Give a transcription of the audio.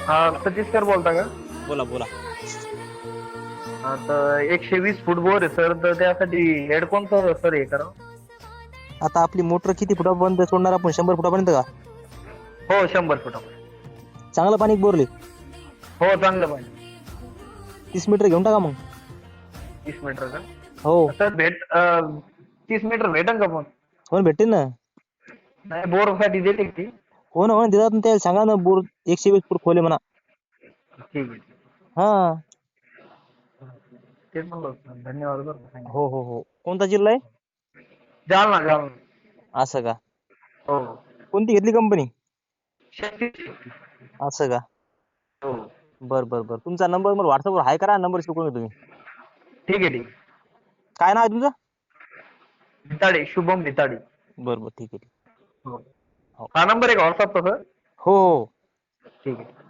हा सतीश सर बोलता का? बोला बोला. आता 120 फूट बोर आहे सर, तर त्यासाठी हेड कोणतं सर हे करा? आता आपली मोटर किती फुटापर्यंत सोडणार आपण? 100 फुटापर्यंत का? हो 100 फुट. चांगलं पाणी बोरले. हो चांगलं पाहिजे. 30 मीटर घेऊन टाका मग. 30 मीटर का? हो सर 30 मीटर भेटेल का पण? हो ना, भेटेल ना. नाही बोर साठी देते का ती? हो ना हो ना, देतात ना. त्याला सांगा ना, बोर 120 फूट खोले म्हणा. ठीक आहे. हा. ते म्हणलं होतं. धन्यवाद बरं का सांगितलं. हो हो हो. कोणता जिल्हा आहे? जालना जालना. असं का? हो. कोणती घेतली कंपनी? शक्ती. असं का? हो. बर बर बर. तुमचा नंबर मला व्हॉट्सअपवर हाय करा. नंबर शिकवून तुम्ही. ठीक आहे ठीक आहे. काय नाव आहे तुमचं? भिताडे, शुभम भिताडे. बर बर, ठीक आहे. हो. हो हा नंबर आहे का व्हॉट्सअपचा सर? हो हो. ठीक आहे.